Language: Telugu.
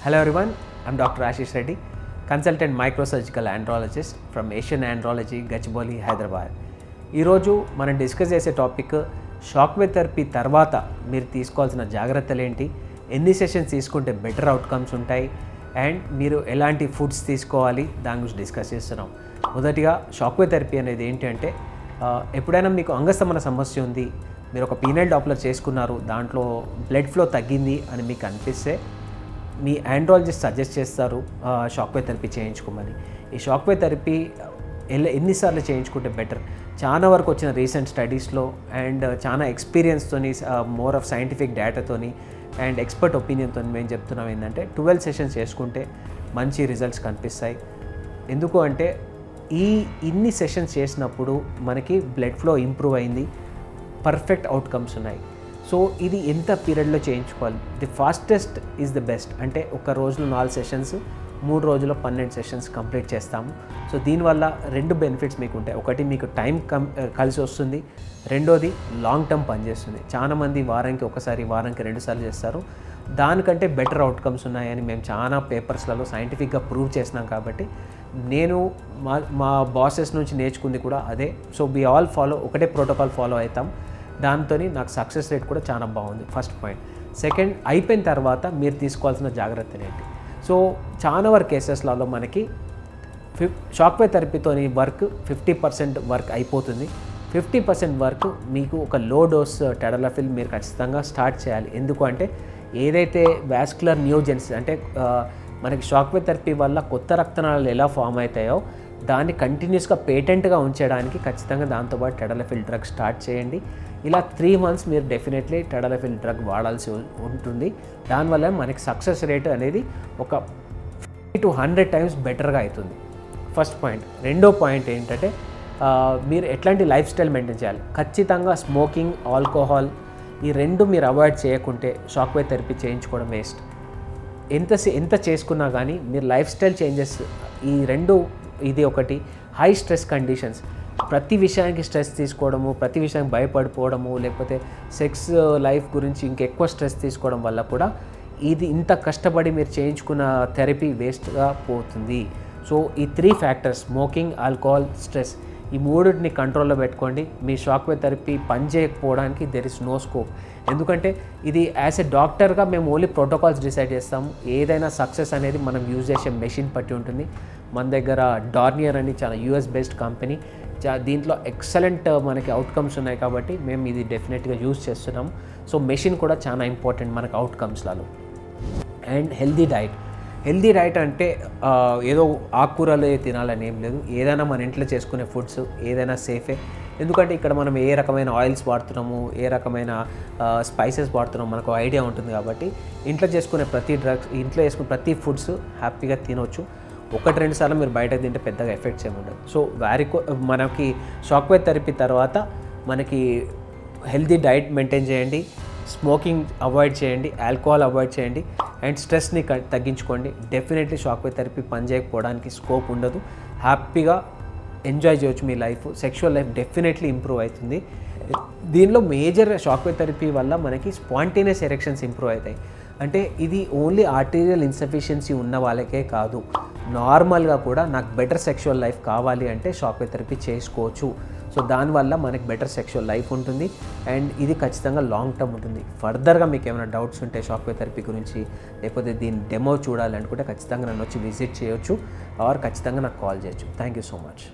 Hello everyone, I'm Dr. Ashish Reddy, consultant microsurgical andrologist from Asian Andrology, Gachibowli, Hyderabad. ఈరోజు మనం డిస్కస్ చేసే టాపిక్ షాక్వేవ్ థెరపీ తర్వాత మీరు తీసుకోవాల్సిన జాగ్రత్తలు ఏంటి, ఎన్ని సెషన్స్ తీసుకుంటే బెటర్ అవుట్కమ్స్ ఉంటాయి అండ్ మీరు ఎలాంటి ఫుడ్స్ తీసుకోవాలి దాని గురించి డిస్కస్ చేస్తున్నాం. మొదటిగా షాక్వేవ్ థెరపీ అనేది ఏంటి అంటే ఎప్పుడైనా మీకు అంగస్తమన సమస్య ఉంది, మీరు ఒక పీనల్ డాప్లర్ చేసుకున్నారు, దాంట్లో బ్లడ్ ఫ్లో తగ్గింది అని మీకు అనిపిస్తే మీ ఆండ్రాలజిస్ట్ సజెస్ట్ చేస్తారు షాక్వేవ్ థెరపీ చేయించుకోమని. ఈ షాక్వేవ్ థెరపీ ఎన్నిసార్లు చేయించుకుంటే బెటర్, చాలా వరకు వచ్చిన రీసెంట్ స్టడీస్లో అండ్ చాలా ఎక్స్పీరియన్స్తోని మోర్ ఆఫ్ సైంటిఫిక్ డేటాతోని అండ్ ఎక్స్పర్ట్ ఒపీనియన్తో మేము చెప్తున్నాం ఏంటంటే 12 సెషన్స్ చేసుకుంటే మంచి రిజల్ట్స్ కనిపిస్తాయి. ఎందుకు అంటే ఇన్ని సెషన్స్ చేసినప్పుడు మనకి బ్లడ్ ఫ్లో ఇంప్రూవ్ అయింది, పర్ఫెక్ట్ అవుట్కమ్స్ ఉన్నాయి. సో ఇది ఎంత పీరియడ్లో చేయించుకోవాలి, the fastest is the best. అంటే ఒక రోజులో 4 సెషన్స్, 3 రోజుల్లో 12 సెషన్స్ కంప్లీట్ చేస్తాము. సో దీనివల్ల 2 బెనిఫిట్స్ మీకు ఉంటాయి. ఒకటి మీకు టైం కలిసి వస్తుంది, రెండోది లాంగ్ టర్మ్ పనిచేస్తుంది. చాలామంది వారానికి ఒకసారి, వారానికి 2 సార్లు చేస్తారు. దానికంటే బెటర్ అవుట్కమ్స్ ఉన్నాయని మేము చాలా పేపర్స్లలో సైంటిఫిక్గా ప్రూవ్ చేసినాం. కాబట్టి నేను మా బాసెస్ నుంచి నేర్చుకుంది కూడా అదే. సో వి ఆల్ ఒకటే ప్రోటోకాల్ ఫాలో అవుతాం. దాంతో నాకు సక్సెస్ రేట్ కూడా చాలా బాగుంది. First point. సెకండ్, అయిపోయిన తర్వాత మీరు తీసుకోవాల్సిన జాగ్రత్తలు ఏంటి. సో చాలా వరకు కేసెస్లలో మనకి షాక్వేవ్ థెరపీతో వర్క్ 50% వర్క్ అయిపోతుంది. 50% వర్క్ మీకు ఒక లో డోస్ టెడలాఫిల్ మీరు ఖచ్చితంగా స్టార్ట్ చేయాలి. ఎందుకు అంటే ఏదైతే వాస్కులర్ న్యూజెన్స్ అంటే మనకి షాక్వేవ్ థెరపీ వల్ల కొత్త రక్తనాళాలు ఎలా ఫామ్ అవుతాయో దాన్ని కంటిన్యూస్గా పేటెంట్గా ఉంచడానికి ఖచ్చితంగా దాంతోపాటు టెడలాఫిల్ డ్రగ్ స్టార్ట్ చేయండి. ఇలా 3 months మీరు డెఫినెట్లీ టెడలాఫిల్ డ్రగ్ వాడాల్సి ఉంటుంది. దానివల్ల మనకి సక్సెస్ రేట్ అనేది ఒక 50 to 100 times బెటర్గా అవుతుంది. First point. రెండో పాయింట్ ఏంటంటే మీరు ఎట్లాంటి లైఫ్ స్టైల్ మెయింటైన్ చేయాలి. ఖచ్చితంగా స్మోకింగ్, ఆల్కహాల్ ఈ 2 మీరు అవాయిడ్ చేయకుంటే షాక్వేవ్ థెరపీ చేయించుకోవడం వేస్ట్. ఎంత చేసుకున్నా కానీ మీరు లైఫ్ స్టైల్ చేంజెస్ ఈ 2, ఇది ఒకటి. హై స్ట్రెస్ కండిషన్స్, ప్రతి విషయానికి స్ట్రెస్ తీసుకోవడము, ప్రతి విషయానికి భయపడిపోవడము, లేకపోతే సెక్స్ లైఫ్ గురించి ఇంకెక్కువ స్ట్రెస్ తీసుకోవడం వల్ల కూడా ఇది ఇంత కష్టపడి మీరు చేయించుకున్న థెరపీ వేస్ట్గా పోతుంది. సో ఈ 3 ఫ్యాక్టర్స్, స్మోకింగ్, ఆల్కహాల్, స్ట్రెస్, ఈ 3ని కంట్రోల్లో పెట్టుకోండి. మీ షాక్వేవ్ థెరపీ పని చేయకపోవడానికి దెర్ ఇస్ నో స్కోప్. ఎందుకంటే ఇది యాజ్ ఎ డాక్టర్గా మేము ఓన్లీ ప్రోటోకాల్స్ డిసైడ్ చేస్తాము. ఏదైనా సక్సెస్ అనేది మనం యూజ్ చేసే మెషిన్ పట్టి ఉంటుంది. మన దగ్గర డార్నియర్ అని చాలా US బేస్డ్ కంపెనీ, దీంట్లో ఎక్సలెంట్ మనకి అవుట్కమ్స్ ఉన్నాయి. కాబట్టి మేము ఇది డెఫినెట్గా యూజ్ చేస్తున్నాము. సో మెషిన్ కూడా చాలా ఇంపార్టెంట్ మనకు అవుట్కమ్స్లలో. అండ్ హెల్దీ డైట్ అంటే ఏదో ఆకుకూరలు తినాలని ఏం లేదు. ఏదైనా మన ఇంట్లో చేసుకునే ఫుడ్స్ ఏదైనా సేఫే. ఎందుకంటే ఇక్కడ మనం ఏ రకమైన ఆయిల్స్ వాడుతున్నాము, ఏ రకమైన స్పైసెస్ వాడుతున్నాము మనకు ఐడియా ఉంటుంది. కాబట్టి ఇంట్లో చేసుకునే ప్రతి ఫుడ్స్ హ్యాపీగా తినవచ్చు. 1-2 సార్లు మీరు బయటకు తింటే పెద్దగా ఎఫెక్ట్స్ ఏమి ఉండదు. సో మనకి షాక్వేవ్ థెరపీ తర్వాత మనకి హెల్తీ డైట్ మెయింటైన్ చేయండి, స్మోకింగ్ అవాయిడ్ చేయండి, ఆల్కహాల్ అవాయిడ్ చేయండి అండ్ స్ట్రెస్ని తగ్గించుకోండి. డెఫినెట్లీ షాక్వేవ్ థెరపీ పని చేయకపోవడానికి స్కోప్ ఉండదు. హ్యాపీగా ఎంజాయ్ చేయొచ్చు మీ life. Sexual life definitely improve అవుతుంది. దీనిలో మేజర్ షాక్వేవ్ థెరపీ వల్ల మనకి స్పాంటేనియస్ ఎరెక్షన్స్ ఇంప్రూవ్ అవుతాయి. అంటే ఇది ఓన్లీ ఆర్టీరియల్ ఇన్సఫిషియన్సీ ఉన్న వాళ్ళకే కాదు, నార్మల్గా కూడా నాకు బెటర్ సెక్షువల్ లైఫ్ కావాలి అంటే షాక్వేవ్ థెరపీ చేసుకోవచ్చు. సో దానివల్ల మనకి బెటర్ సెక్షువల్ లైఫ్ ఉంటుంది అండ్ ఇది ఖచ్చితంగా లాంగ్ టర్మ్ ఉంటుంది. ఫర్దర్గా మీకు ఏమైనా డౌట్స్ ఉంటే షాక్వేవ్ థెరపీ గురించి, లేకపోతే దీని డెమో చూడాలనుకుంటే ఖచ్చితంగా నన్ను వచ్చి విజిట్ చేయొచ్చు ఆర్ ఖచ్చితంగా నాకు కాల్ చేయొచ్చు. Thank you so much.